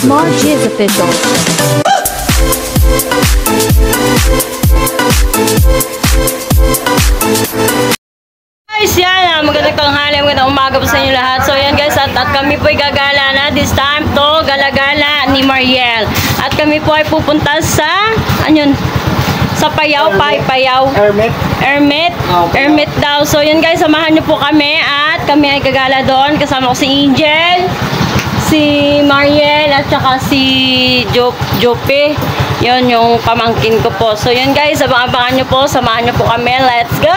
Small Jizz Official. Guys, yan. Magandang tanghali, magandang umaga po sa inyo lahat. So yan guys, at kami po ay gagala na. This time to gala-gala ni Mariel. At kami po ay pupunta sa, anyun, sa Payaw, Payaw. Ermit daw. So yan guys, samahan niyo po kami at kami ay gagala doon. Kasama ko si Angel, si Mariel at saka si Jope. Yun yung pamangkin ko po. So yun guys, abang-abangan nyo po, samahan nyo po kami. Let's go!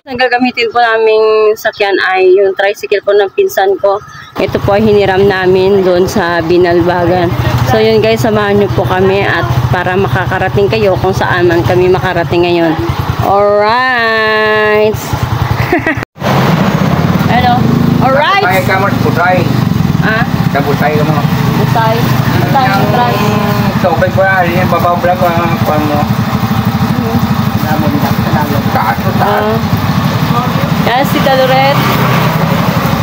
Ang gagamitin po naming sakyan ay yung tricycle po ng pinsan ko. Ito po ay hiniram namin doon sa Binalbagan. So yun guys, samahan nyo po kami at para makakarating kayo kung saan man kami makarating ngayon. Alright! Hello? Alright! Putay ka mo, putay. Ah? Putay ka mo. Putay? Putay yung try. Topay ko na, rin yung babaw vlog kung mo. Taas. Yan si Daluret.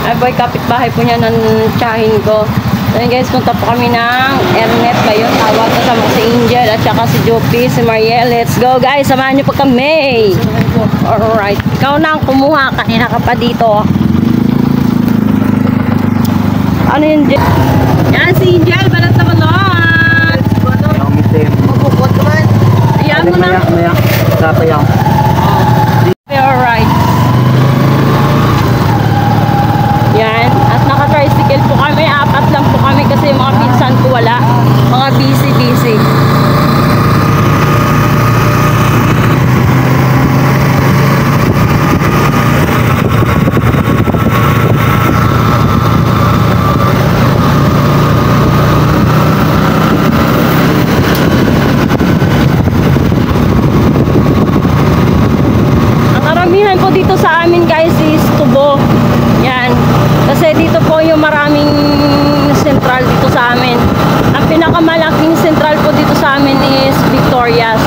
Ay boy, kapitbahay po niya ng tsahin ko. So yun guys, punta po kami ng Ernet. Kayo tawag, kasama ko si Angel at saka si Jopi, si Mariel. Let's go guys, samahan niyo po kami. Alright, ikaw na ang kumuha, kanina ka pa dito. Ano yun? Yan si Angel, balat na balot. Mabukot ka man. Ayan mo na. Payaw. Alright. Yan. At naka-tricycle po kami. 4 lang po kami kasi mga pinsan ko wala. Mga busy. Po dito sa amin guys is tubo. Yan. Kasi dito po yung maraming sentral dito sa amin. Ang pinakamalaking sentral po dito sa amin is Victorias.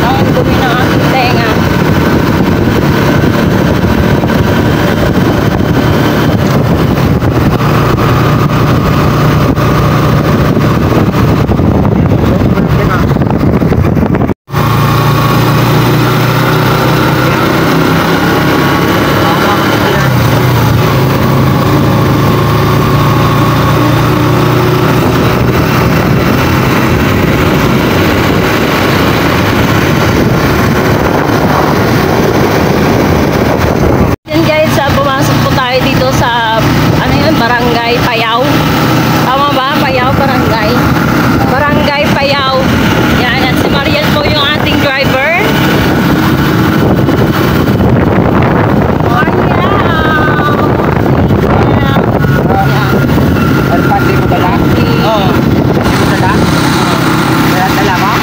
Ang dumi ng aking tenga. Barangay Payaw. Tama ba? Payaw, Barangay. Barangay Payaw. Yan. At si Mariel po yung ating driver. Ano pa, di mo dala? Oo. Di mo dala? Wala dala mo?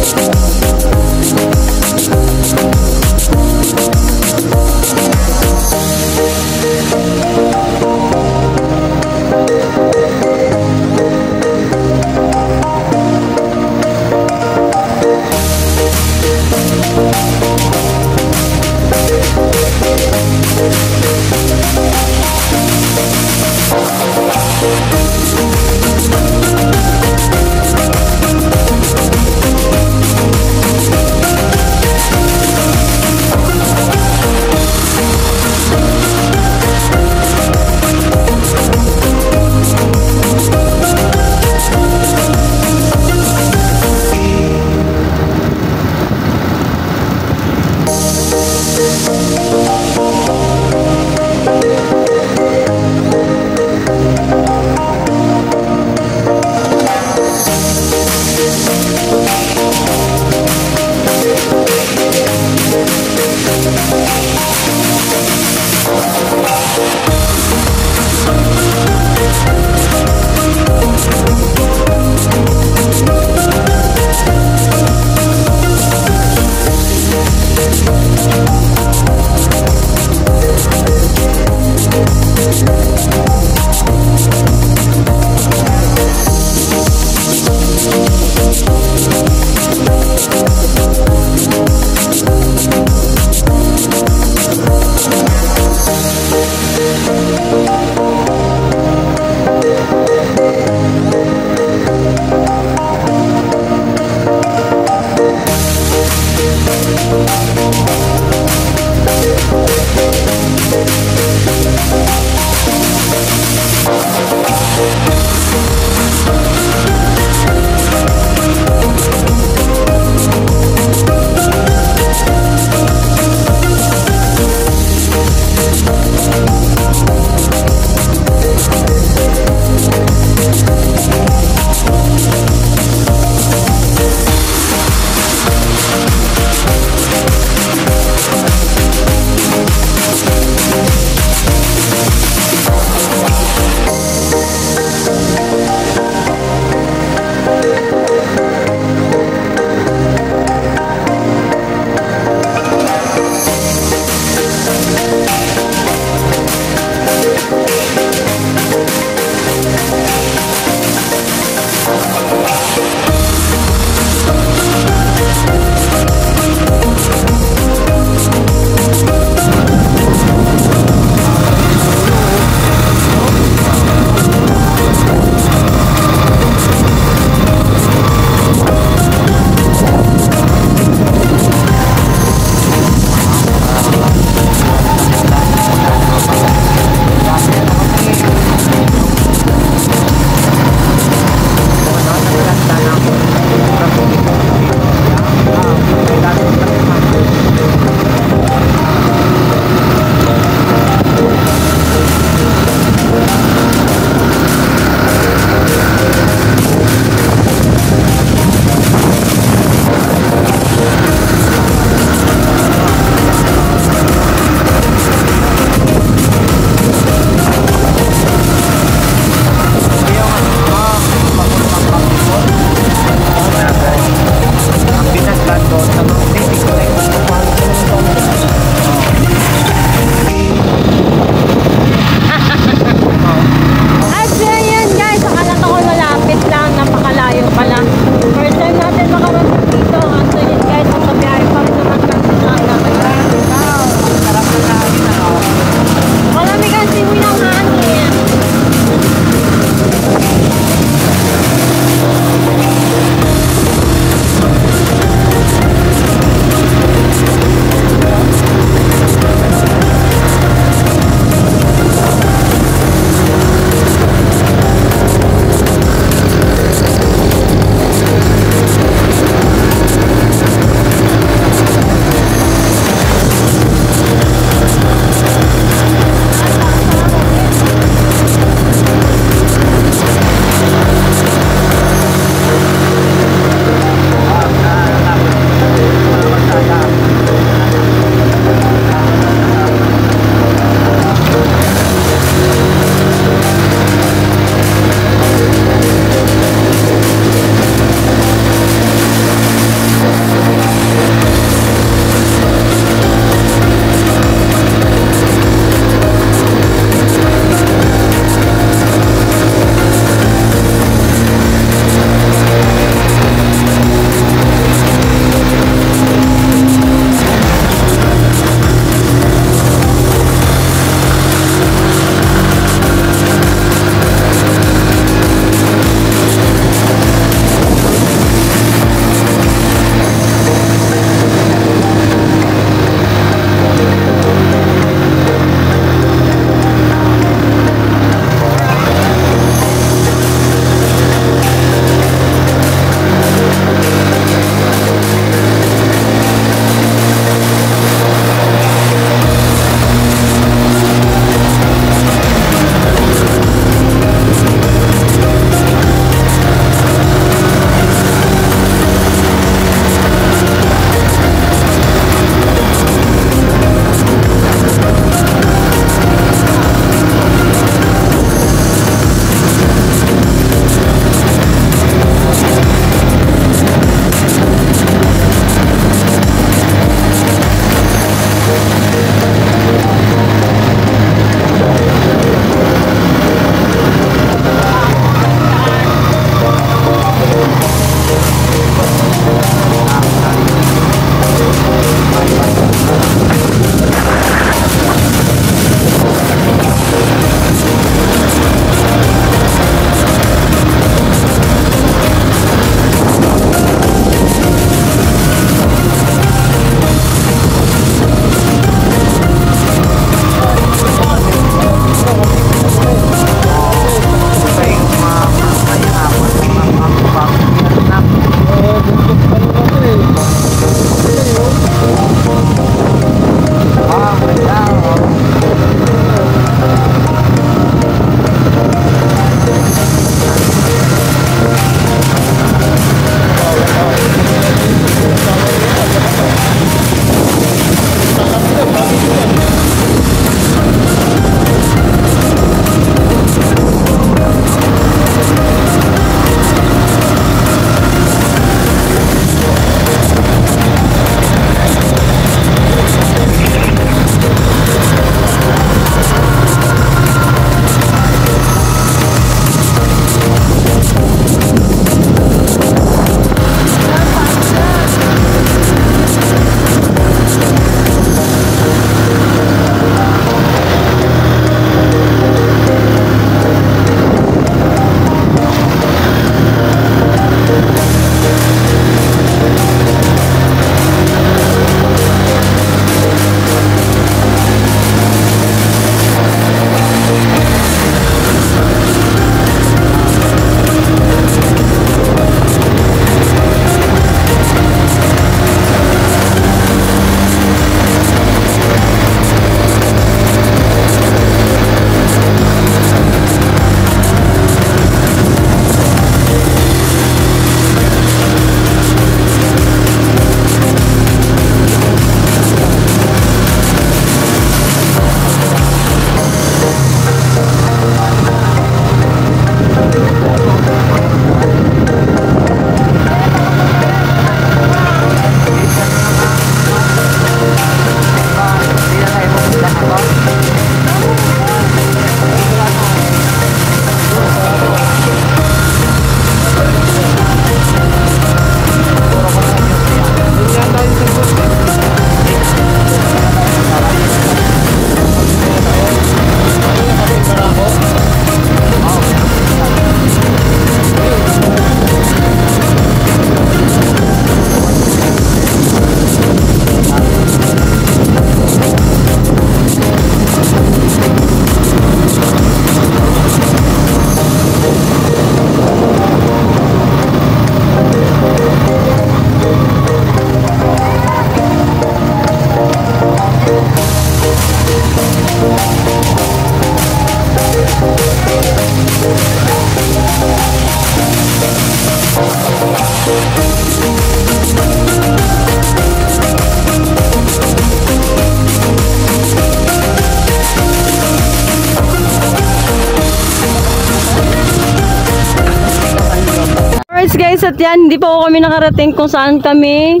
guys, at yan, hindi pa po kami nakarating kung saan kami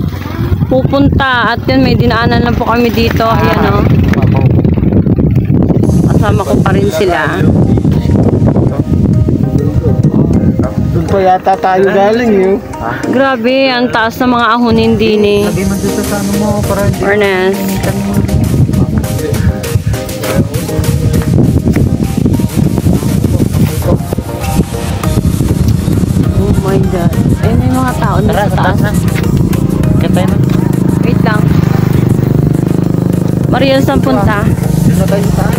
pupunta. At yun, may dinaanan lang po kami dito. Ayan o. Kasama ko pa rin sila. Doon pa yata tayo galing yun. Grabe, ang taas ng mga ahonin din eh. Sabi man dito sa ano mo, para hindi. Ernest. Oh my God. Ayun, may mga tao na sa taas. Kaya tayo na. Wait lang. Mariel, saan punta? Doon na tayo sa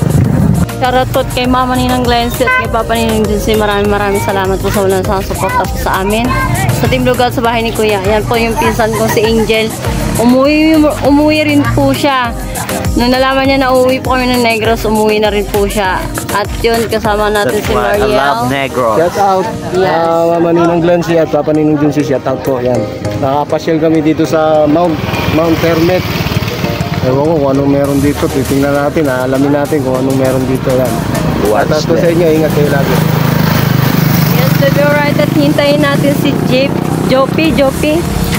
Shoutout kay Mama Ninang Glency at kay Papa Ninang Jinsi. Maraming salamat po sa walang suporta po sa amin. Sa Team Lugal sa bahay ni Kuya. Yan po yung pinsan ko si Angel. Umuwi rin po siya. Nung nalaman niya na uuwi po kami ng Negros, umuwi na rin po siya. At yun, kasama natin si Mariel. shout out. Yes. Mama Ninang Glency at Papa Ninang Jinsi. Shout out po. Yan. Nakapasyal kami dito sa Mount Hermit. Ewan ko kung anong meron dito. Titingnan natin, alamin natin kung anong meron dito. Yan. At sa inyo, ingat kayo lagi. Yes, to be right. At hintayin natin si Jopi.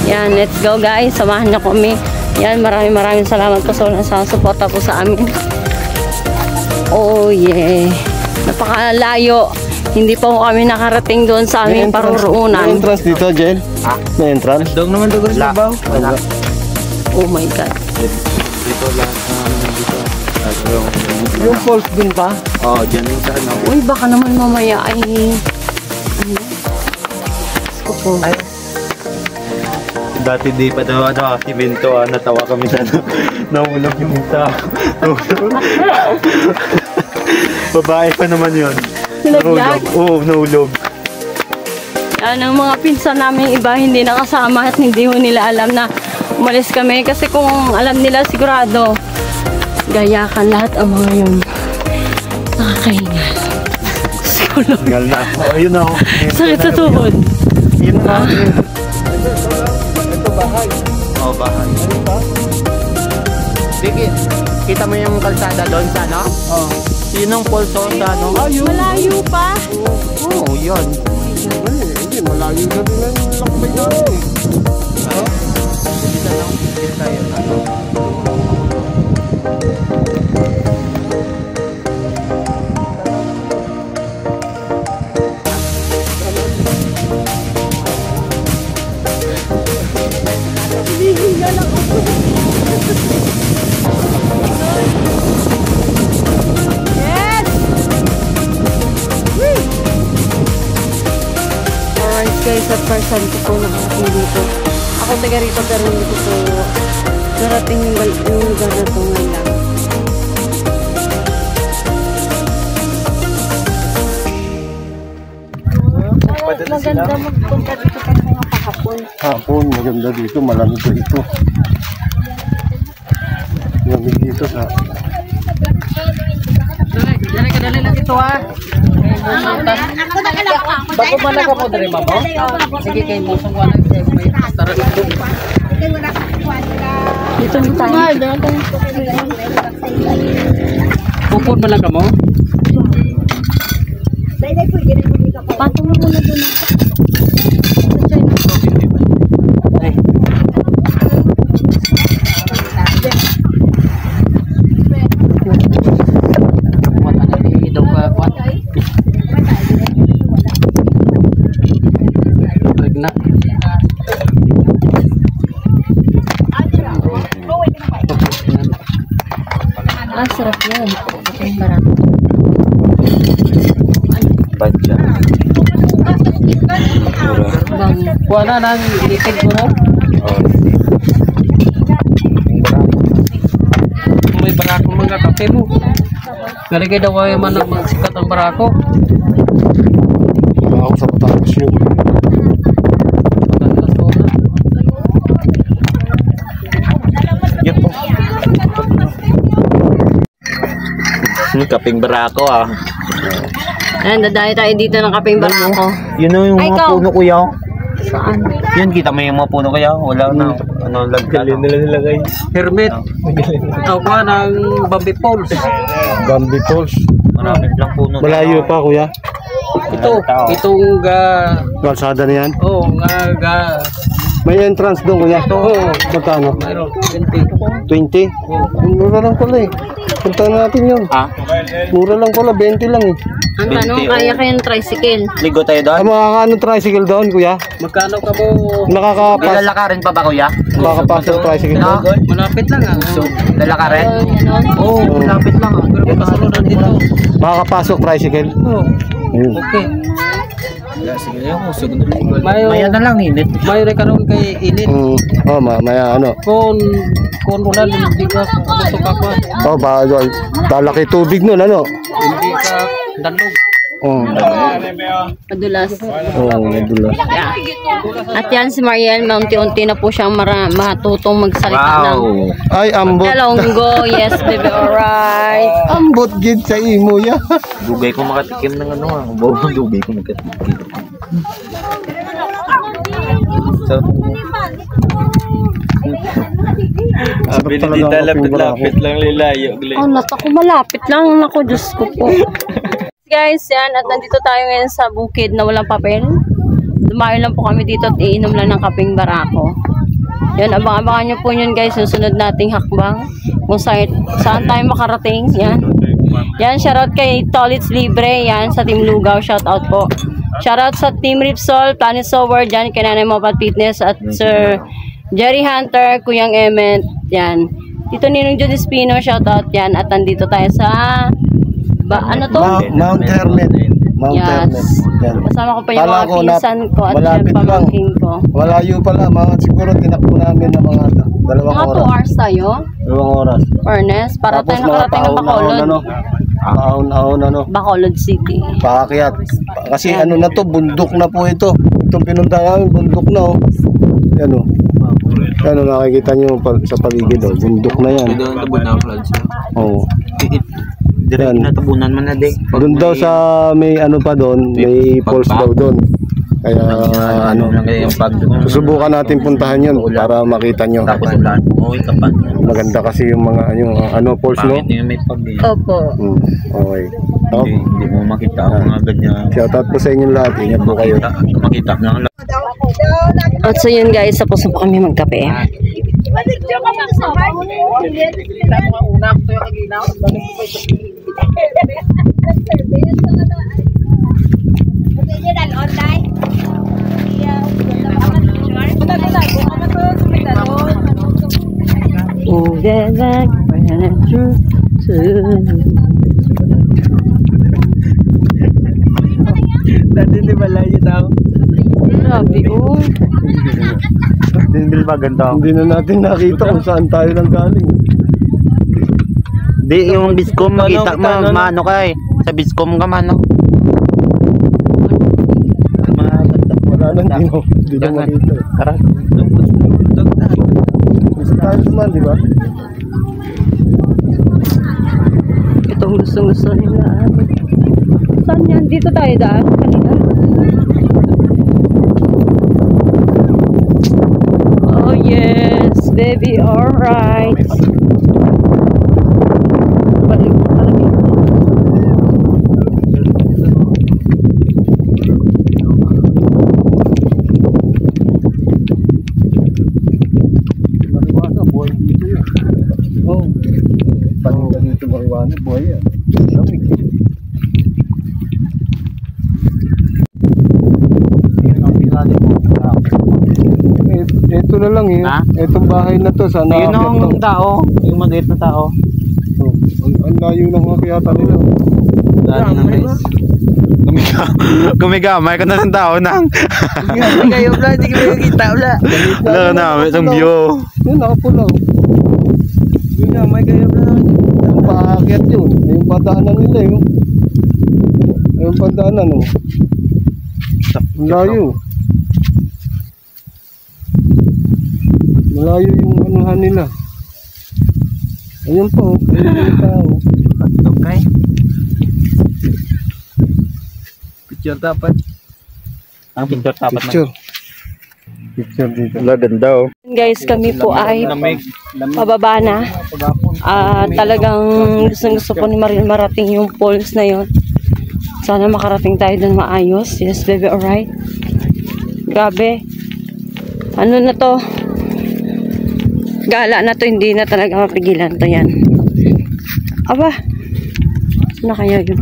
Yan, let's go guys. Samahan niyo kami. Yan, maraming salamat po sa walang suporta po sa amin. Oh yeah. Napakalayo. Hindi pa po kami nakarating doon sa aming paruroonan. May entrance dito, Jen? May entrance? Dog naman dog sa babaw. Wala. Oh my God. Dito lang dito. Yung falls din pa? Oh, diyan yung sa ano. Uy, baka naman mamaya ay... Ano? Opo. Ay. Dati di pa daw ano, simento, natawa kami sa ano. Nahulog yung isa. Babae pa naman yun. Nalaglag? Oo, nahulog. Yan ang mga pinsan namin iba hindi nakasama at hindi ho nila alam na umalis kami. Kasi kung alam nila sigurado, gayakan lahat ang mga yun. Nakakahingal. Siguro. Gal na. Ayun na ako. Sakit sa tuhod. Yun na. Ito bahay. Oh, bahay. Sige, kita mo yung kalsada doon sa ano? Oh. Yun ang pulso sa ano? Malayo pa. Oo, yun. Hindi, malayo na din ang lakbay namin. Dito lang. Dito tayo. Yes! Woo! Alright guys, at first time ko po nakarating dito. Ako taga rito pero hindi ko po narating yung lugar na ito ngayon lang. Maganda magpunta dito pa mga kahapon. Hapon, maganda dito, malamig dito. Malamig dito sa... Dali lang ito ha. Ako na kailangan ako. Bako man ako mo diri mamo. Sige kay mo sung wala kay may tara ito. Dito na tayo. Pupod man lang kamo. Patong mo muna doon. Ah, sarap yan. Ang barako. Badya. Bang. Wala nang ilikid mo no? May barako mga kape mo. Galigay daw ay man magsikat ang barako. Wala ako sa Batangas yun. Yan po. Kaping barako ah. Ayan, dadayo tayo dito ng kaping barako. Yun na yung Ay, mga ikaw. puno kuya. Saan? Yan kita mo yung mga puno kuya. Wala na. Ano lagkalo. Nila nilagay. Hermit. Tawag ko ng Bambi Falls. Bambi Falls. Marami lang puno. Malayo pa, kuya. Itong Kalsada na yan. May entrance doon, kuya. Magkano? mayroon 20? 20. Mura lang pala eh. Punta natin yun. Ha? Mura lang pala, 20 lang eh. Ang tanong, kaya kayong tricycle? Ligo tayo doon. Ay, makakaano tricycle doon, kuya? Magkano ka mo? Lalakarin pa ba kuya? Makakapasok tricycle doon? Malapit lang ah. So, Lalakarin? Oo, malapit lang ah. Pero kasunod dito. Makakapasok tricycle? Oo. Ayun. Okay. Sige ako, segundo lang. Maya na lang init. Mayo rin karon kay init. Oh, maya ano. Kung ulan, hindi ka gusto ka pa. Oh, talaki tubig nun, ano? Hindi ka dandog. Madulas. Madulas. At yan si Mariel, maunti-unti na po siyang matutong magsalita ng Ay, ambot. Talonggo. Yes, baby, alright. Ambot gid sa imo ya. Dugay ko makatikim ng ano ah. Dugay ko makatikim. So, Sabi ni Tita, lapit lang lilayo. Oh, naku, malapit lang. Naku, Diyos ko po. Guys, yan. At nandito tayo ngayon sa bukid na walang papel. Dumayo lang po kami dito at iinom lang ng kapeng barako. Yan, abang-abangan nyo po yun guys. Yung sunod nating hakbang. Kung saan tayo makarating. Yan. Yan, shoutout kay Tolits Libre. Yan, sa Team Lugaw. Shoutout po. Shoutout sa Team Ripsol, Planet Sober. Yan, kay Nanay Mopat Fitness. At Sir Jerry Hunter, Kuyang Emet. Yan. Tito Ninong Judy Espino. Shoutout yan. At nandito tayo sa... ano to? Mount Hermit. Mount Yes. Hermit. Yan. Kasama ko pa yung Kala mga ko pinsan ko at malapit yung pamangkin ko. Malayo pala, siguro tinakbo namin ng mga 2 Mga 2 oras. hours tayo, 2 oras. Furnace, para Tapos tayo nakarating ng Bacolod. Paon-ahon ano. Bacolod City. Paakyat. Kasi ano na to, bundok na po ito. Itong pinunta namin, bundok na oh. Yan oh. Yan oh, nakikita nyo sa paligid oh. Bundok na yan. Doon tabo na floods. Oo. direct natabunan man na din. Doon daw sa may ano pa doon, may falls daw doon. Kaya ano, susubukan natin puntahan yun para makita nyo. Tapos ulan. Okay ka pa. Maganda kasi yung mga ano falls no. Pangit yung may pag. Opo. Okay. Oh. Hindi mo makita ang mga ganyan. Shoutout po sa inyong lahat. Ingat po kayo. Makita na lang. At so yun guys, tapos na po kami magkape. Dati di ba layo daw? Grabe oh. Hindi ba ganda? Hindi na natin nakita kung saan tayo nang galing. Di yung Biscom makita mo, mano ka eh. Sa Biscom ka mano. Wala nang hindi na makita. Karas. Gusto tayo naman, di ba? Itong gusto nila. Saan yan? Dito tayo daan? Kanina? Oh yes, baby, alright. Balik mo talaga. Mariwana, buhay dito yan. Oo. Paninda dito mariwana, buhay yan. Lamig. Ito na lang eh. Ha? Itong bahay na to, sana Yun ang tao. Yung maliit na tao. Ang layo lang nga kaya nila. Dali na guys. Kumigamay ka na ng tao nang. Kayo pala, hindi kayo kita pala. Wala na, itong view. Yun, nakapulaw. Yun nga, may kayo pala. Yung paakyat yun. Yung padaanan nila yun. Yung padaanan oh. Ang layo. Malayo yung anuhan nila. Ayun po. Ayun yung tao. Okay. Picture dapat. Ang picture tapat na. Picture dito. Wala, ganda oh. Guys, kami po ay pababa na. Talagang gusto po ni Mariel marating yung falls na yon. Sana makarating tayo dun maayos. Yes, baby, alright. Grabe. Ano na to? Gala na to, hindi na talaga mapigilan to yan. Aba, saan na kaya yun?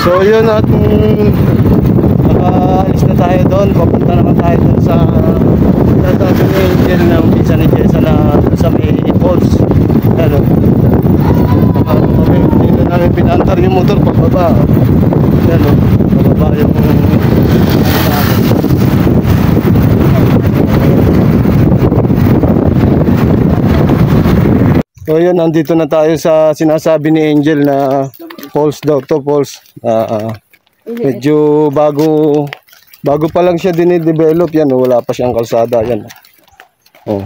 So yun, at nakaalis na tayo doon, papunta naman tayo doon sa tatawag ni Angel ng pizza ni Jessa na sa may falls. Ano? Dito namin pinantar yung motor pababa. Ano? Pababa yung so yun, nandito na tayo sa sinasabi ni Angel na falls daw to, falls. Medyo bago pa lang siya dinidevelop yan, wala pa siyang kalsada yan. Oh.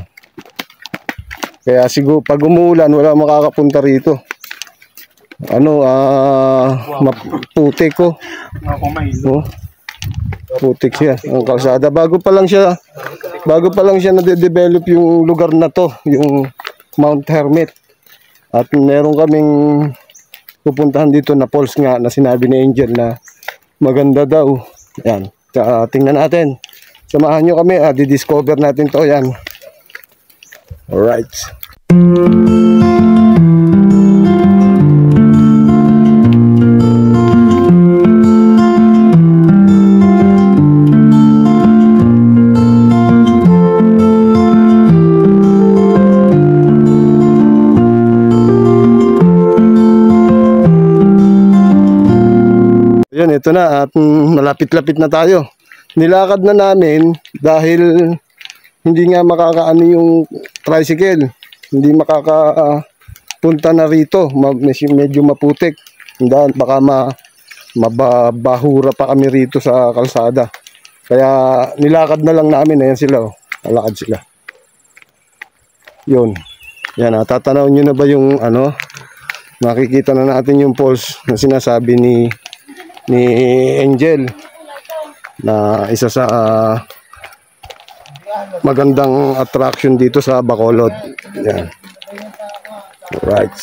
Kaya siguro pag umuulan wala makakapunta rito. Ano, maputik ko. Oh. Putik siya ang kalsada. Bago pa lang siya nade-develop yung lugar na to, yung Mount Hermit. At meron kaming pupuntahan dito na falls nga na sinabi ni Angel na maganda daw. Yan. Tingnan natin. Samahan nyo kami. Di-discover natin to. Yan. Alright. Yan, ito na at malapit-lapit na tayo. Nilakad na namin dahil hindi nga makakaano yung tricycle. Hindi makakapunta na rito. Medyo maputik. Dahil baka mabahura pa kami rito sa kalsada. Kaya nilakad na lang namin. Ayan sila. Oh. Nalakad sila. Yun. Yan, tatanaw nyo na ba yung ano? Makikita na natin yung falls na sinasabi ni Angel na isa sa magandang attraction dito sa Bacolod. Yan. Right.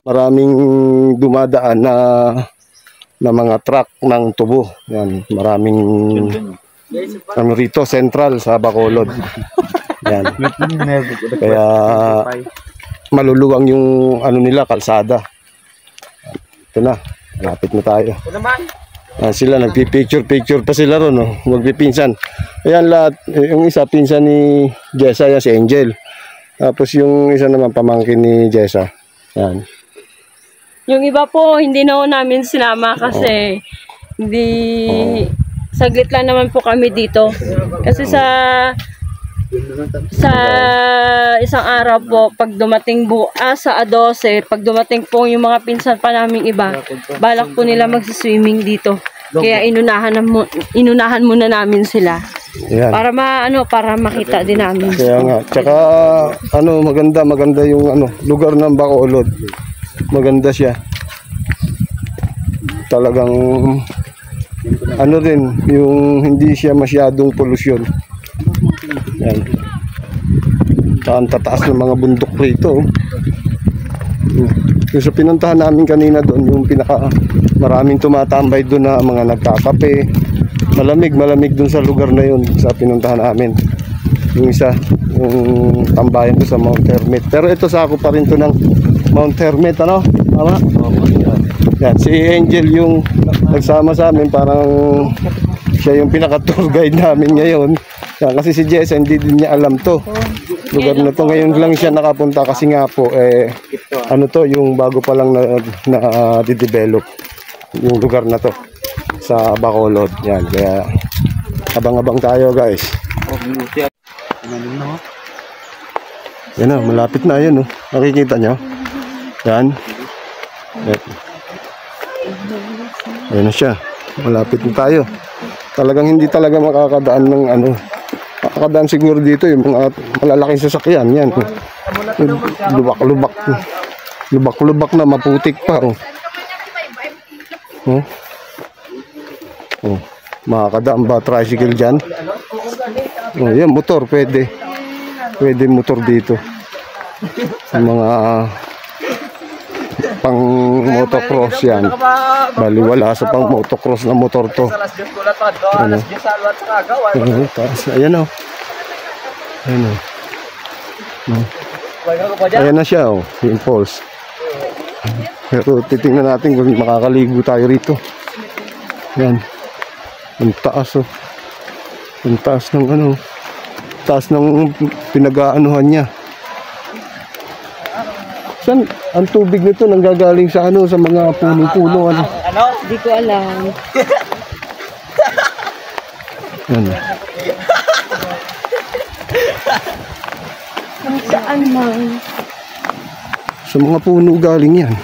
Maraming dumadaan na mga truck ng tubo. Yan, maraming ano rito, central sa Bacolod. Yan. Kaya maluluwang yung ano nila, kalsada. Ito na, malapit na tayo. Sila nagpi-picture pa sila ron, no? Magpipinsan. Ayan lahat, yung isa pinsan ni Jessa, yan si Angel. Tapos yung isa naman pamangkin ni Jessa. Yan. Yung iba po, hindi na po namin sinama kasi hindi, saglit lang naman po kami dito. Kasi sa isang araw po, pag dumating sa 12, pag dumating po yung mga pinsan pa naming iba, balak po nila magsiswimming dito. Kaya inunahan muna namin sila. Yan. Para makita din namin. Kaya nga, tsaka maganda yung lugar ng Bacolod. Maganda siya. Talagang rin, yung hindi siya masyadong polusyon. Yan. Tsaka ang tataas ng mga bundok rito. Yung sa pinuntahan namin kanina doon, yung maraming tumatambay doon na mga nagkakape. Malamig doon sa lugar na yun sa pinuntahan namin. Yung isa, yung tambayan doon sa Mount Hermit. Pero ito sakop pa rin to ng Mount Hermit, ano? Tama? Yan, si Angel yung nagsama sa amin, parang siya yung pinaka-tour guide namin ngayon. Yan, kasi si Jess hindi din niya alam to. Lugar na to, ngayon lang siya nakapunta kasi nga po, yung bago pa lang na di-develop yung lugar na to sa Bacolod. Yan, kaya abang-abang tayo guys. Yan na, malapit na yun. Nakikita nyo? Yan. Ayan na siya. Malapit na tayo. Talagang hindi talaga makakadaan ng makakadaan siguro dito yung mga malalaking sasakyan. Yan. Lubak-lubak. Lubak-lubak na, maputik pa. Makakadaan ba tricycle dyan? Yan, motor. Pwede motor dito. Mga pang motocross yan. Baliwala sa pang motocross na motor to. Ayan o. Ayan na siya o. Yung falls. Pero titingnan natin kung makakaligo tayo rito. Yan. Ang taas o. Ang taas ng taas ng pinag-aanuhan niya. Saan ang tubig nito nanggagaling sa sa mga puno-puno Hindi ko alam. Yan. Saan man? Sa mga puno galing yan.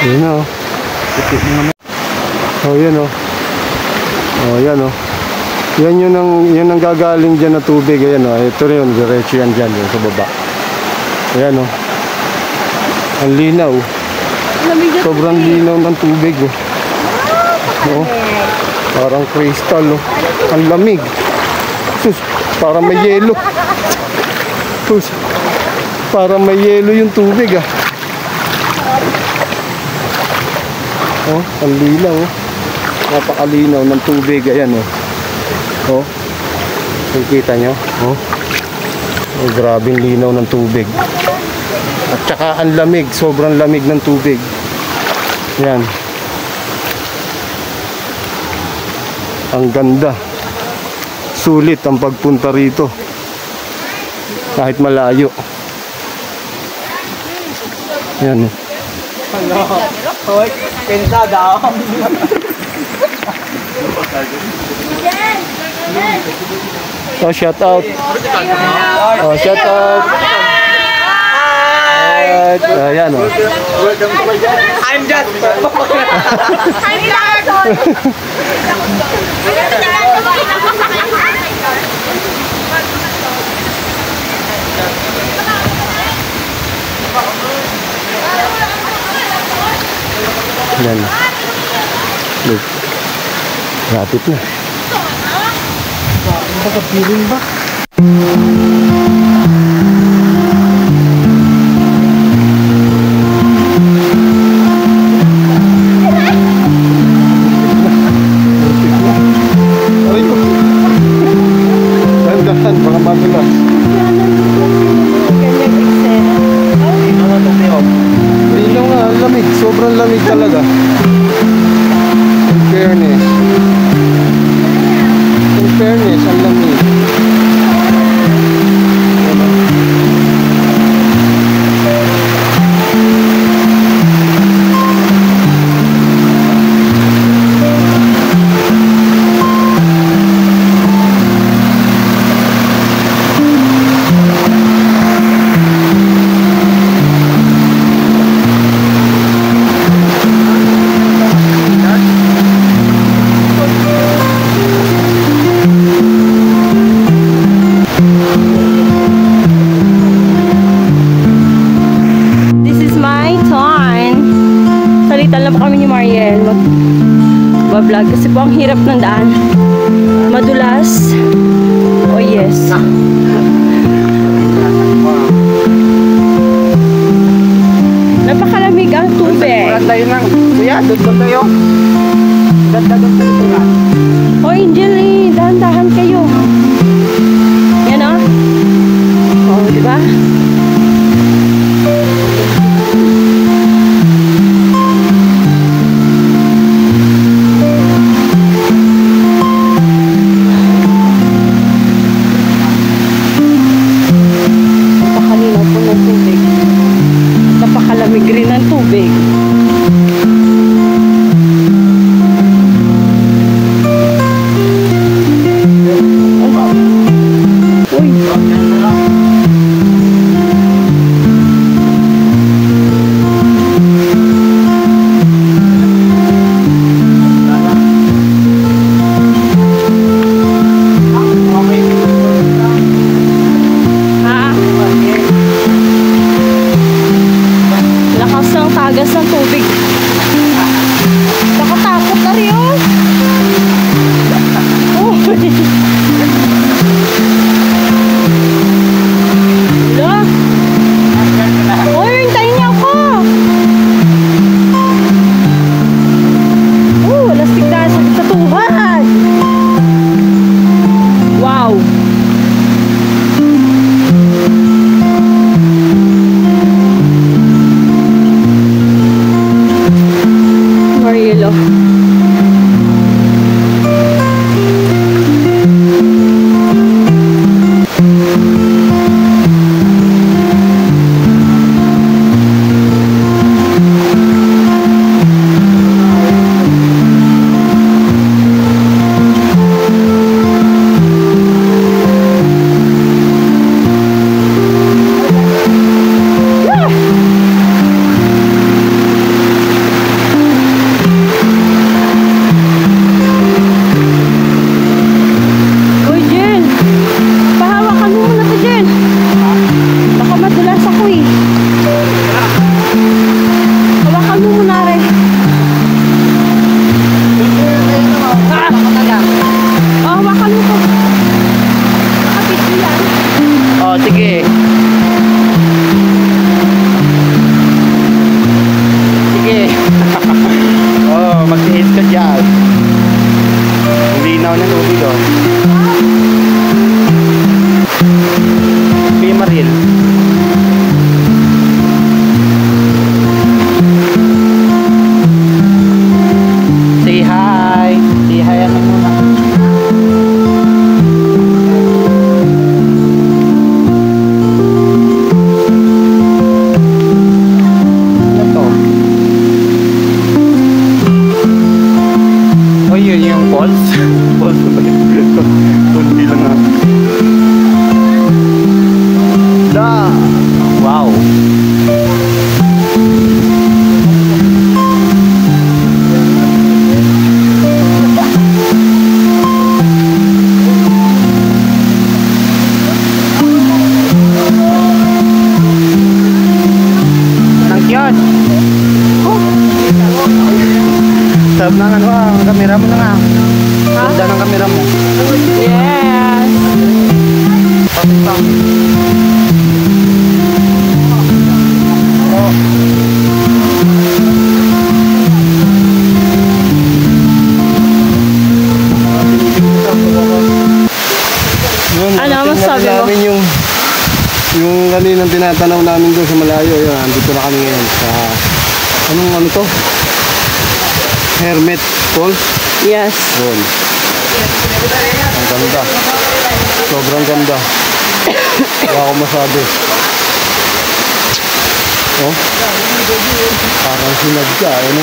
Yan o. Yan o. Yan o. Yan ang gagaling dyan na tubig. Ayan o. Ito rin yun. Diretso yan dyan sa baba. Ayan o. Ang linaw. Sobrang linaw ng tubig o. Parang crystal o. Ang lamig. Sus, parang may yelo. Sus, parang may yelo yung tubig ah. Ang linaw oh. Napakalinaw ng tubig. Ayan oh. Oh. Nakikita nyo? Oh. Oh, grabing linaw ng tubig. At saka ang lamig, sobrang lamig ng tubig. Yan. Ang ganda. Sulit ang pagpunta rito. Kahit malayo. Yan. Hoy, pinta daw. Oh, shout out. Oh, shout out. Ayan oh. I'm just. Yan. Look. Rapid na. Pagkapiling ba? Dahan, baka madulas. Linaw nga, lamig. Sobrang lamig talaga. In fairness. In fairness, ang lamig. Vlog kasi po ang hirap ng daan, madulas. Oh yes, napakalamig ang tubig. Tayo lang. Kuya, doon tayo. Ganda doon tayo. Oh Angel, dahan-dahan kayo. Yan oh. Oh, di ba? Napakalamig rin ang tubig. Kundi lang nga. Wow. Ang cute. Sab na ano ang kamera mo na nga. Ganda ng kamera mo. Yes. Pakitang. Yun, Ano, tingnan masabi mo? namin yung kaninang tinatanaw namin doon sa malayo. Yun, andito na kami ngayon sa ano to? Hermit Falls. Yes. Yun. Ang ganda. Sobrang ganda. Wala akong masabi. Oh? Parang sinadya, ano?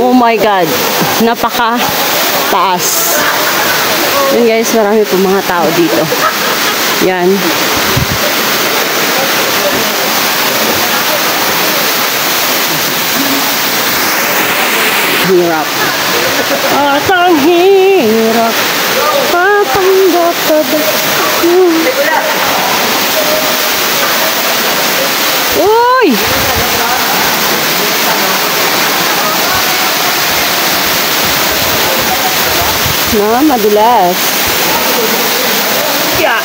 Oh my God. Napaka taas. Yun guys, marami po mga tao dito. Yan. Hirap. At ang hirap. Papanggap ka ba? Uy! Na, madulas. Yeah.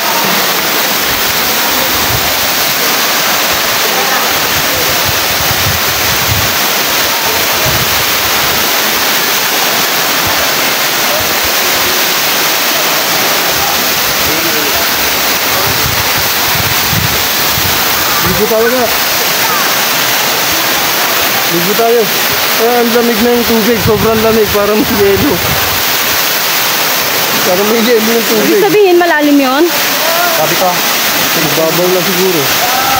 Ligo talaga. Ligo tayo. Ang lamig na yung tubig. Sobrang lamig. Parang yelo. Parang may yelo yung tubig. Ibig sabihin malalim yun? Sabi ka, magbabaw lang siguro.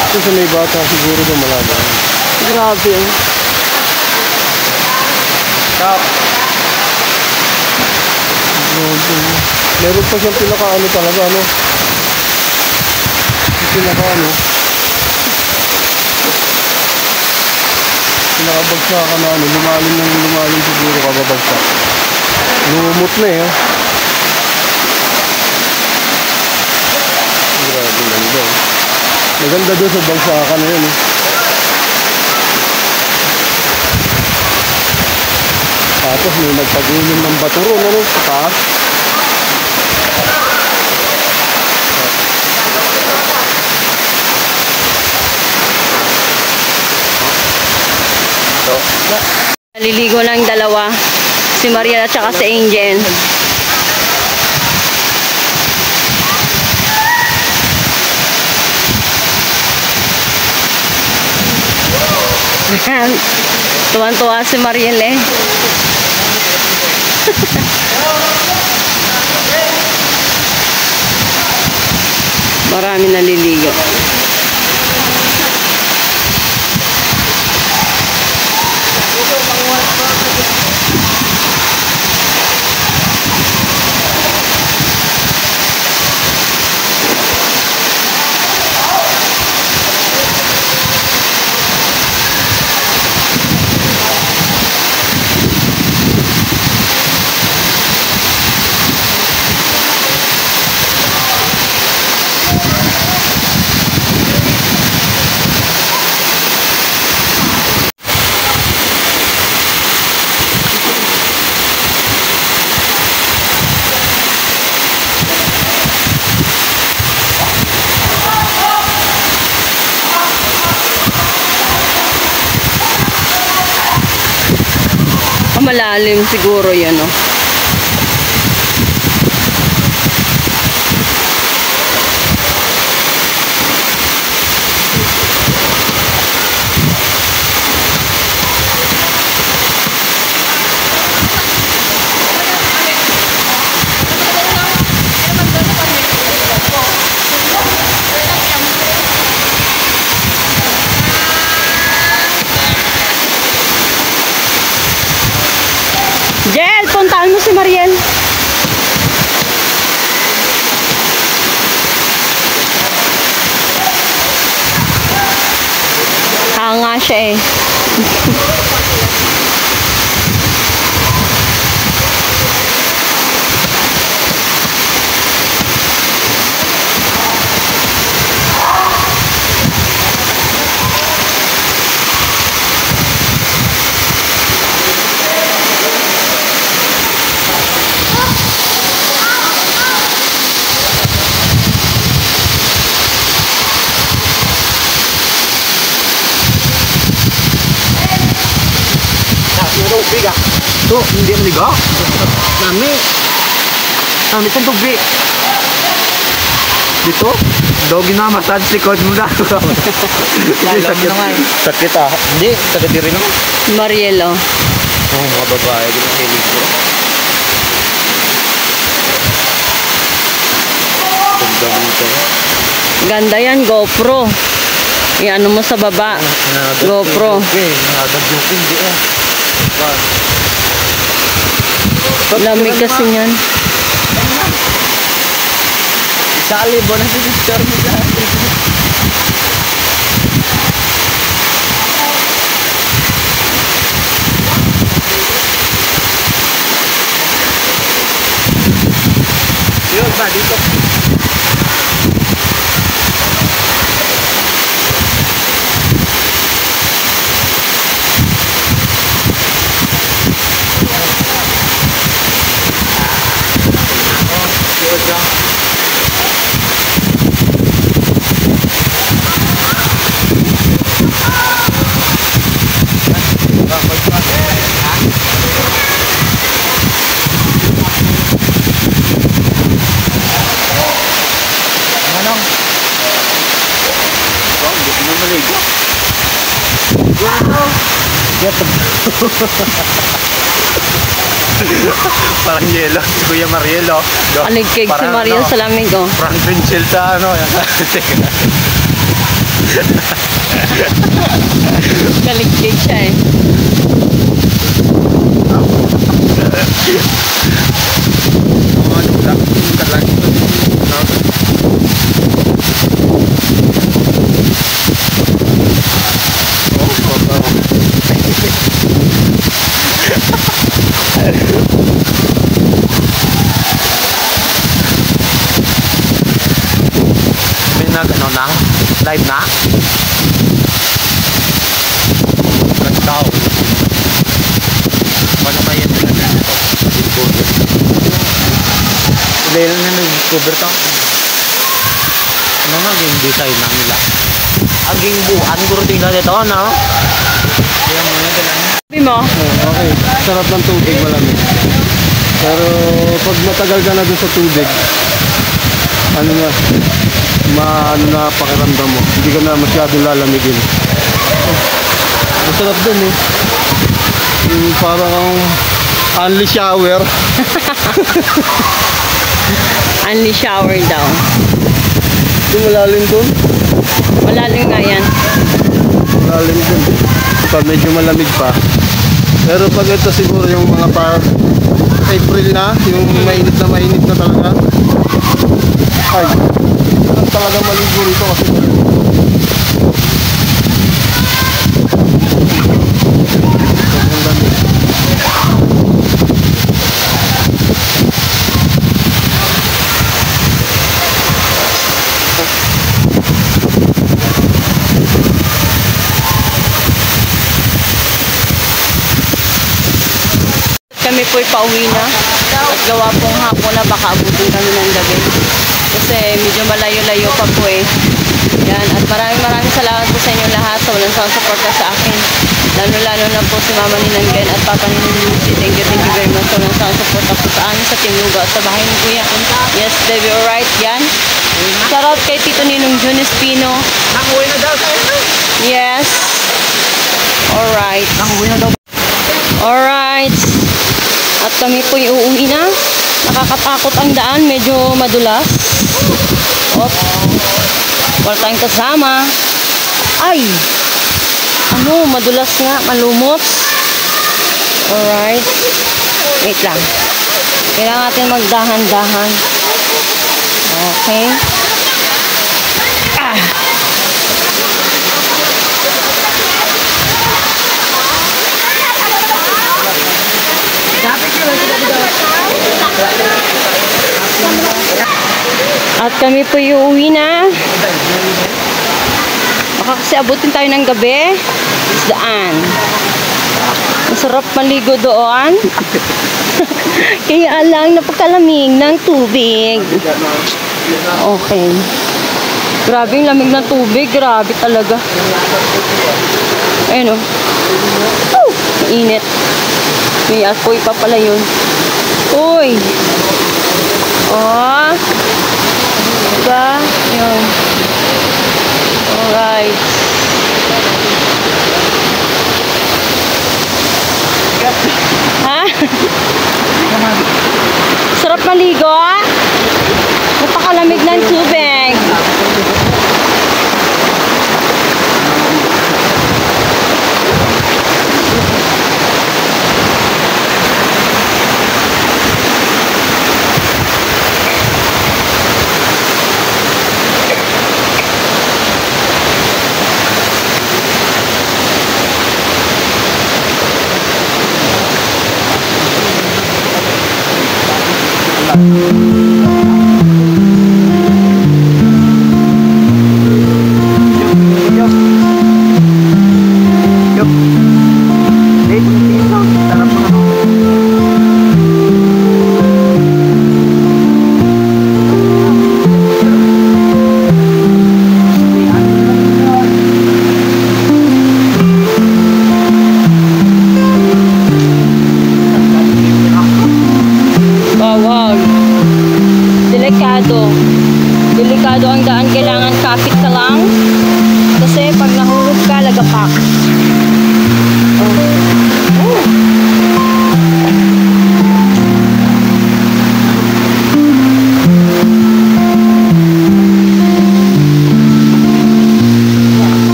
Ito sa may bata siguro na malalim. Grabe. Stop. Meron pa siyang pinaka-ano talaga, ano? Pinaka-ano? Pinaka-bagsakan na ano, lumalim siguro kababagsak. Lumumot na eh, oh. Grabe ganda, eh. Maganda doon sa bagsakan na yun, eh. Tapos may nagpag-inom ng bato ron, ano, sa taas. Naliligo ng dalawa. Si Maria at saka si Angel. Tuwan-tuwa si Mariel eh. Marami naliligo. malalim siguro yun, no? Jel, puntaan mo si Mariel. Hanga siya eh. Ito, hindi ang liga. Nami. Nami itong tubig. Dito? Dogi na, massage likod mo na. Sakit ah. Hindi, sakit din rin ako. Mariel, oh. Oo, mga babae. Ginasilig ko. Ganda dito. Ganda yan, GoPro. Iano mo sa baba. GoPro. Nagagyokin, hindi eh. Lamig kasi yan. Sali, bona si Victor mo dati. Yun ba, dito. Parang yelo, si Kuya Marielo. Aligkig si Mariel sa lamig, oh. Frank Vincel sa ano. Kaligkig siya eh. Ano na? Live na? Tao. Paano kaya nila nito? Dahil na nag-cover to. Ano nga yung design na nila? Aging buuan ko rin na dito, no? Kaya mo na ganun. Sabi mo? Okay, sarap ng tubig, malamig. Pero pag matagal ka na doon sa tubig, ano na, maano na pakiramdam mo. Hindi ka na masyadong lalamigin. Masarap dun eh. Yung parang only shower. Only shower daw. Yung malalim dun. Malalim nga yan. Malalim dun. Pag medyo malamig pa. Pero pag ito siguro yung mga April na, yung mainit na talaga. Ay, talaga maligo rito kasi Kami po'y pauwi na at gawa pong hapon na baka abutin kami ng gabi kasi medyo malayo-layo pa po eh. Yan, at maraming salamat po sa inyo lahat sa walang sawang suporta sa akin. Lalo-lalo na po si Mama Ninang Glenn at Papa Ninang Lucy. Thank you very much. Walang saan suporta po sa amin sa Team Luga sa bahay ni Kuya. Yes, baby, alright, yan. Shout out kay Tito Ninong Jun Espino. Nakuwi na daw sa'yo. Yes. Alright. Nakuwi na daw. Alright. At kami po uuwi na. Nakakatakot ang daan. Medyo madulas. Op. Wala tayong kasama. Ay! Ano? Madulas nga. Malumot. Alright. Wait lang. Kailangan natin magdahan-dahan. Okay. Ah! At kami po uuwi na. Baka kasi abutin tayo ng gabi. Isdaan. Masarap maligo doon. Kaya lang napakalamig ng tubig. Okay. Grabe yung lamig ng tubig. Grabe talaga. Ayun o. Oh, mainit. May apoy pa pala yun. Uy. Oh. Diba? Yun. Alright. Ha? Sarap maligo, ah? Napakalamig ng tubig. Delikado ang daan, kailangan kapit ka lang kasi pag nahulog ka, lagapak.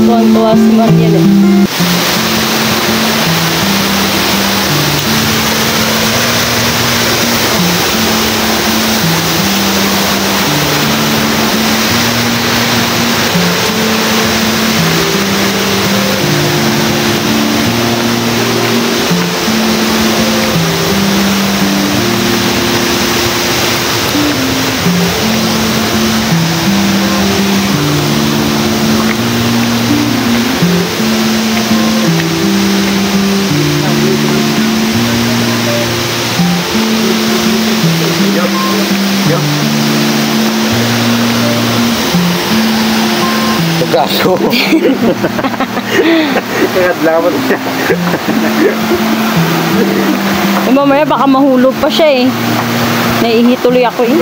Tuwang-tuwa si Mariel eh. Gaso. Kaya lamat siya. Mamaya baka mahulog pa siya eh. Naihi tuloy ako eh.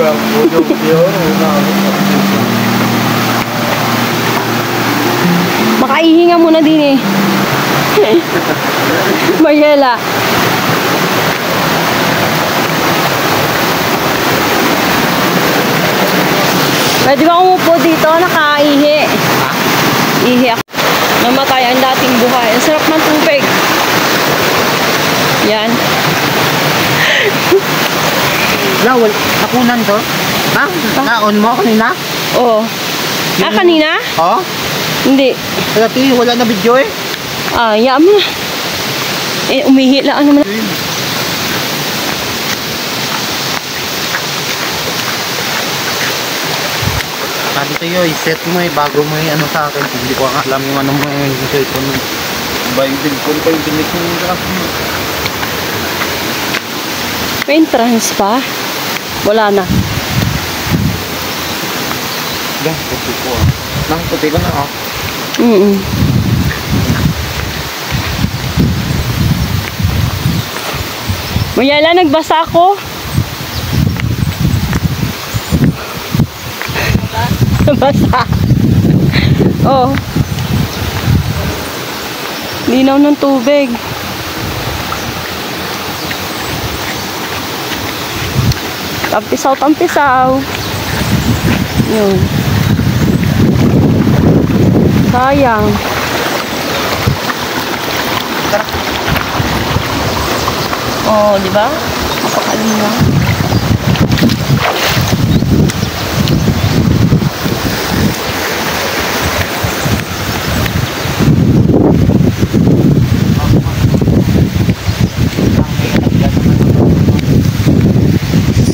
Makaihinga muna din eh. Mariela. Pwede ba umupo dito? Nakaihi. Ihi ako. Namatay ang dating buhay. Ang sarap ng tubig. Yan. Lawal, nakunan to? Ha? Na-on mo kanina? Oo. Ah, kanina? Oo. Hindi. Kasi wala na video eh. Ah, yaan mo na. Eh, umihi lang naman. Sabi sa'yo, i-set mo eh, bago mo eh, ano sa akin. Hindi ko alam yung ano mo yung cellphone mo. Ba yung cellphone ko, yung tinik mo yung kasi. May entrance pa? Wala na. Yan, puti ko ah. Nang puti ko na ah. Mayala, nagbasa ako. Nabasa. Oh. Linaw ng tubig. Tampisaw, tampisaw. Yun. Sayang. Oh, di ba? Napakalinaw.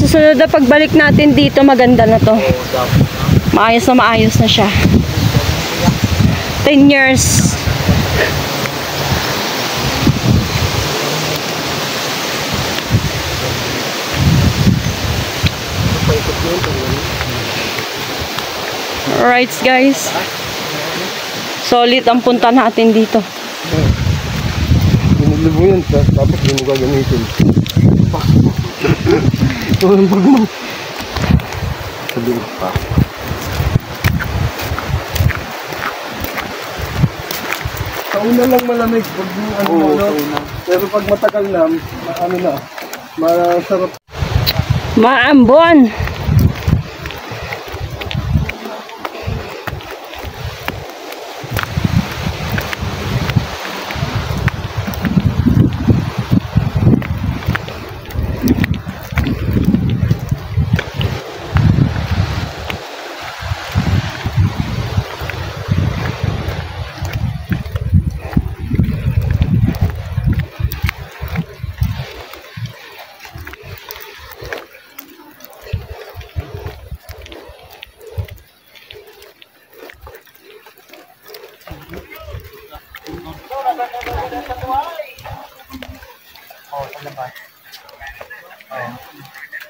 Susunod na pagbalik natin dito, maganda na to. Maayos na siya. 10 years. Alright guys. Solid ang punta natin dito. Binilibo yun, tapos hindi mo gagamitin. Ito ang bagman. Sabihin pa. Sa una lang malamig, pag pero pag matagal na, ano na, masarap. Maambon.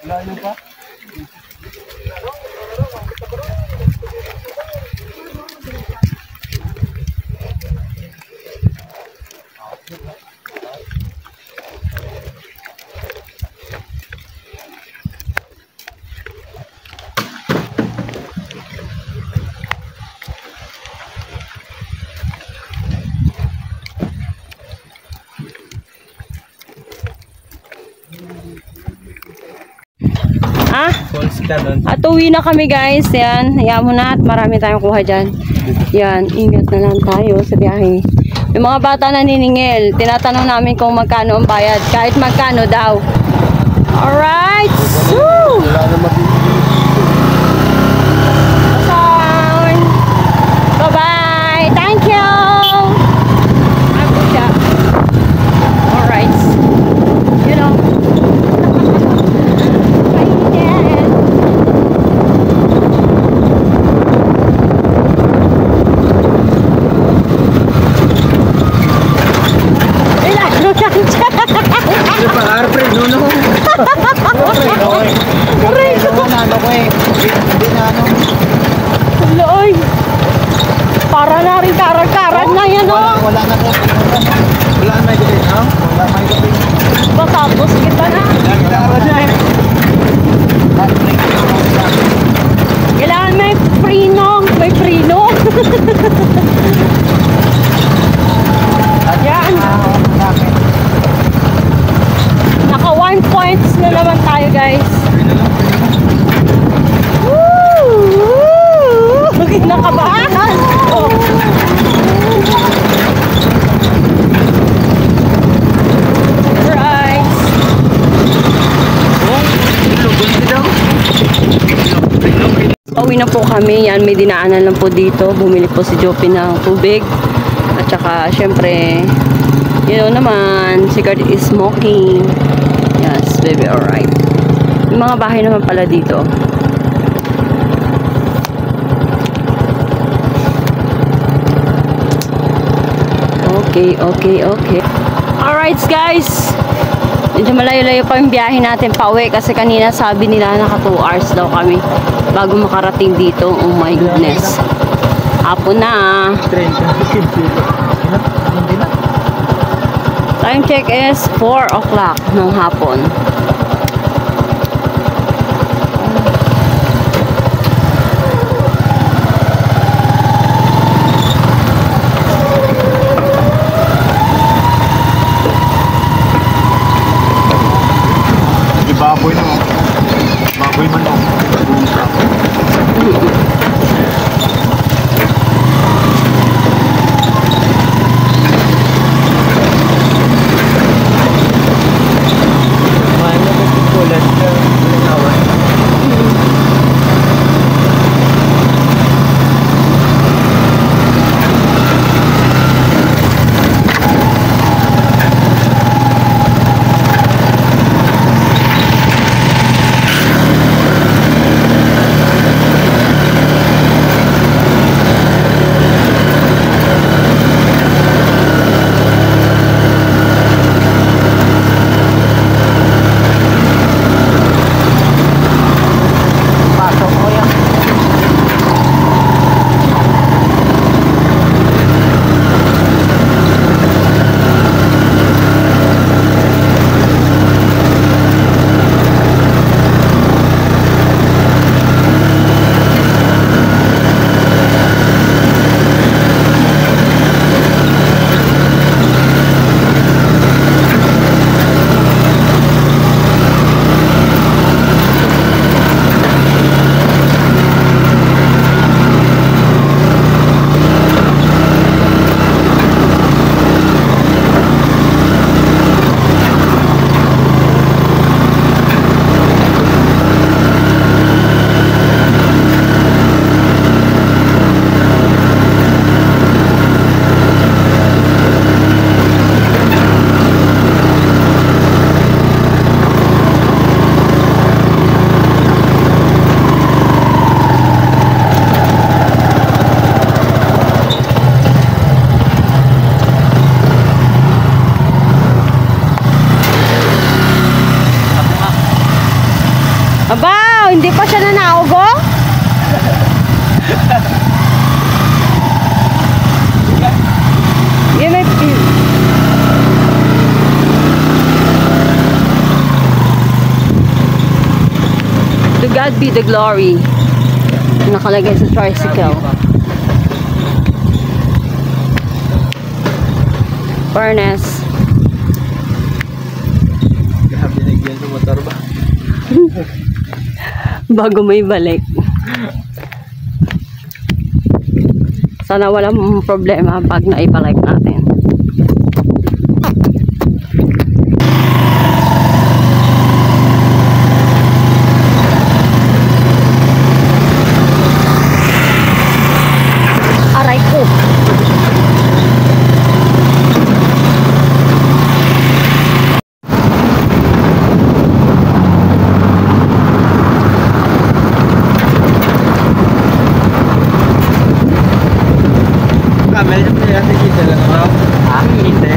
Lalo pa? At uwi na kami guys. Yan, hayaan mo na at marami tayong kuha dyan. Yan, ingat na lang tayo sa biyahe. Yung mga bata na niningil, tinatanong namin kung magkano ang bayad. Kahit magkano daw. Alright. Woo! Wala na Bye-bye. Thank you. Alright. You know. Para na rin karag-karag na yan, oh. Wala na gabi, ha? Wala may gabi. Batapos kita na. Kailangan may prino. May prino. Yan. Naka 1 points na naman tayo, guys. Woo! Nakabahan. Oh. Right. Pauwi na po kami. Yan, may dinaanan lang po dito. Bumili po si Jopi ng tubig. At saka, syempre, you know naman, cigarette is smoking. Yes, baby, alright. Yung mga bahay naman pala dito. Okay. Alright guys. Medyo malayo-layo pa yung biyahe natin pa uwi kasi kanina sabi nila naka 2 hours daw kami bago makarating dito. Oh my goodness. Hapon na. Time check is 4 o'clock ng hapon. Baboy na. Baboy man no. Aba, hindi pa siya nanaugo? Yun may... To God be the glory. Nakalagay sa tricycle. Furnace. Binigyan sa motor ba? Bago may balik. Sana walang problema pag naibalik natin. Aray ko. Meron na yan, hindi lang ako. Hindi.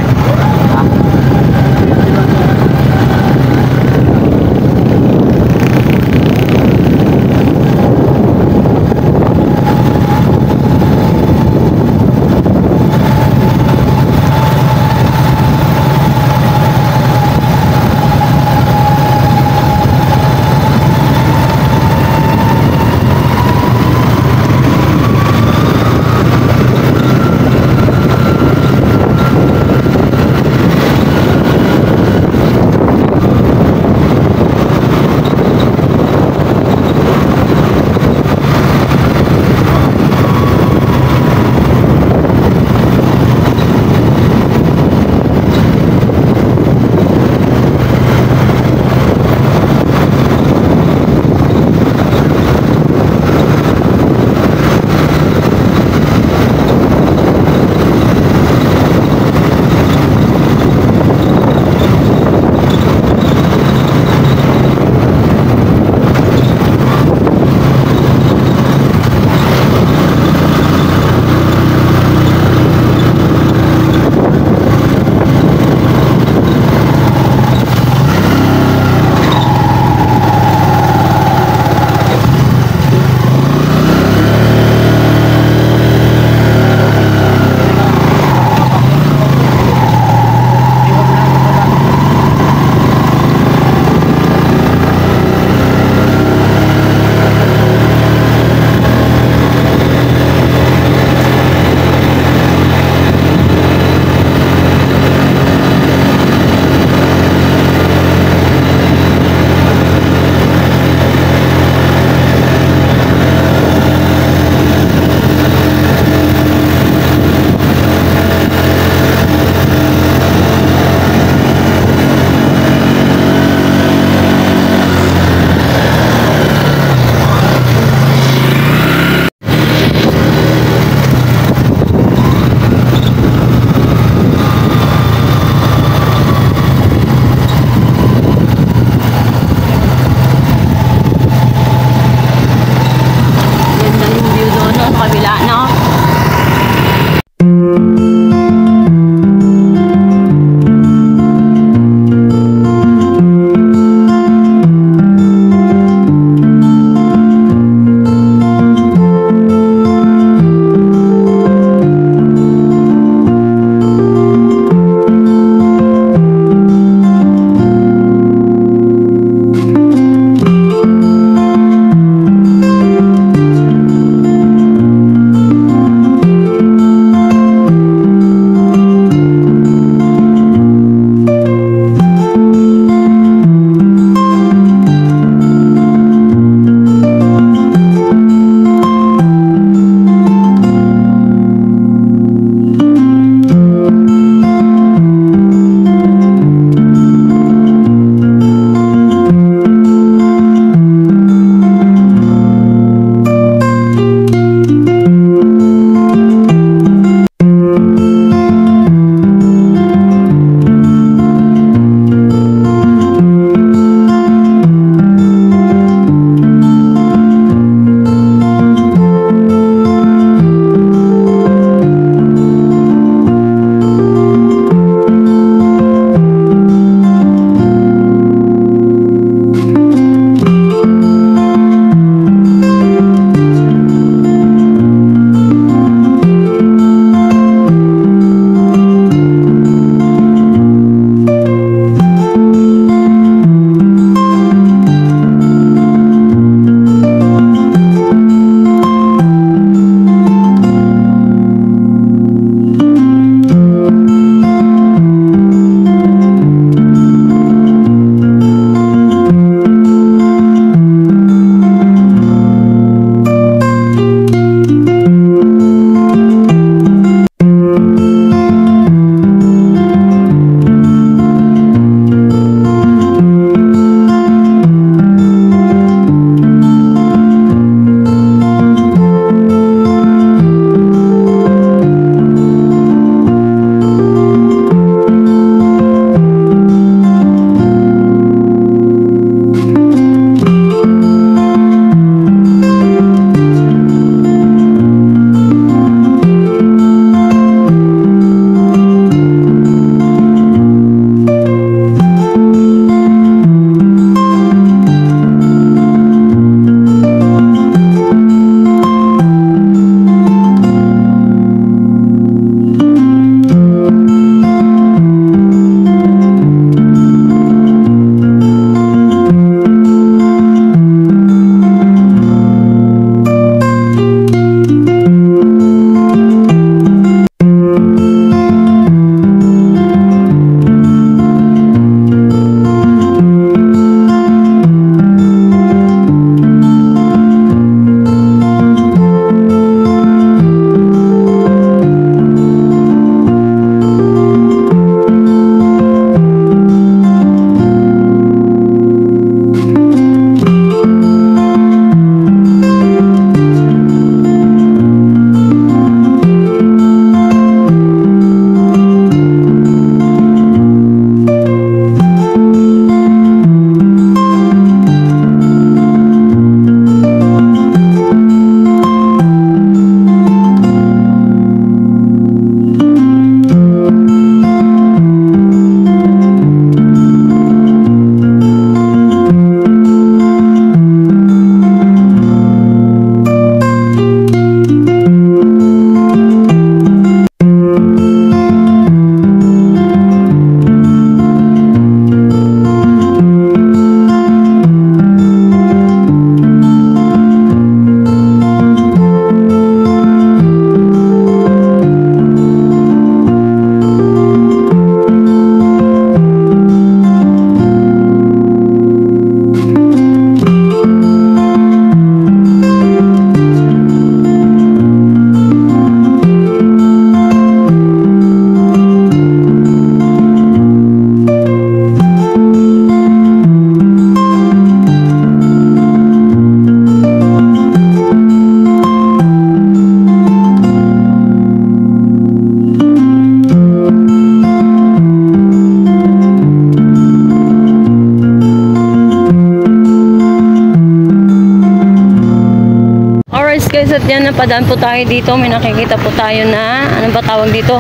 guys, at yan, napadaan po tayo dito. May nakikita po tayo na, ano ba tawag dito?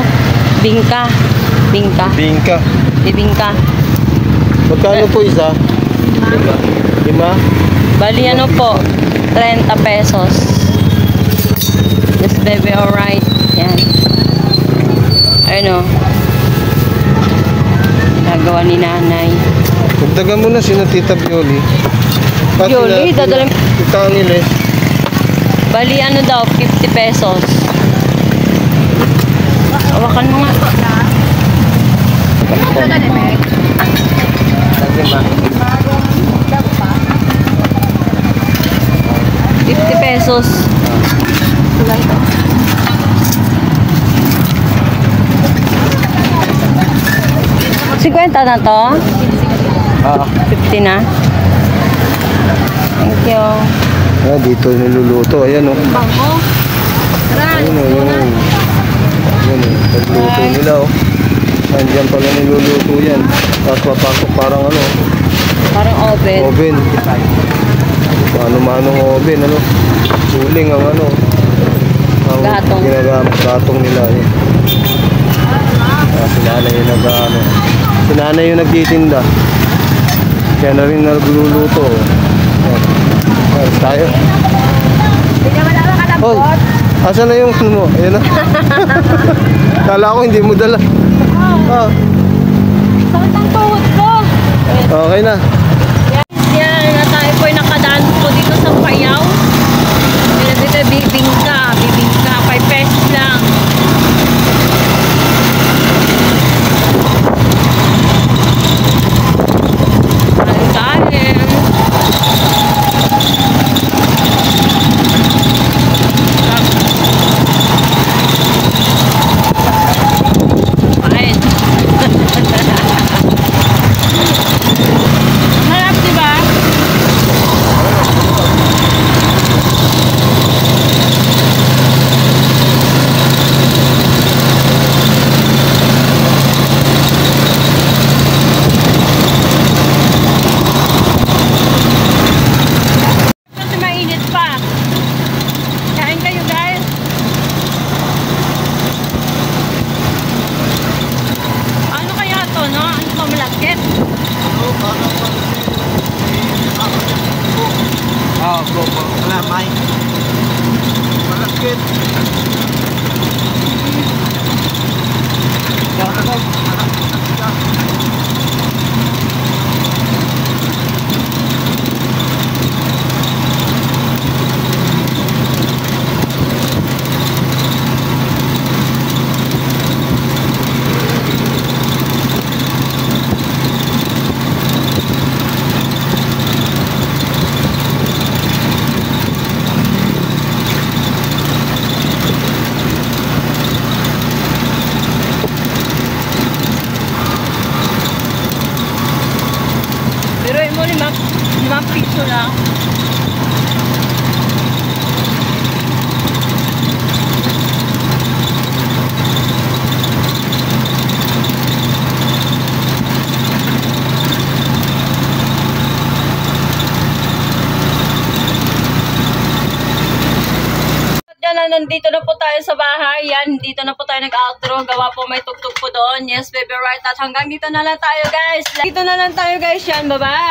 Bingka. Bingka. Bingka. Bibingka. Magkano po isa? 5? Bali ano po, 30 pesos. Yes, baby, alright. Yan. Ayun o. Gagawa ni nanay. Dagdagan mo na sina Tita Bioli. Bioli, dadalhin. Tita Angeles. Bali ano daw, 50 pesos. Hawakan mo nga. Pesos. 50 na to? 50 na. Thank you. Dito niluluto. Ayan o. Bango. Ayan o. Ayan o. Pagluto nila o. Nandiyan pala niluluto yan. Tapos papasok parang ano. Parang oven. Oven. Mano-manong oven. Ano. Suling ang ano. Ang gatong. Ginagamit gatong nila. Eh. Si nanay yung nag-ano. Si nanay yung nagtitinda. Kaya na rin nagluluto. Ayan tayo. Hoy, asan na yung ano mo? Ayan na. Kala ko hindi mo dala. Sakit ang tuhod ko. Okay na. Yan, na tayo po ay nakadaan po dito sa Payaw. Dito bibingka. Bibingka, 5 pesos lang. Limang piso lang. Nandito na po tayo sa bahay. Yan, dito na po tayo nag-outro. Gawa po may tugtog po doon. Yes, baby, right. At hanggang dito na lang tayo, guys. Dito na lang tayo, guys. Yan, bye-bye!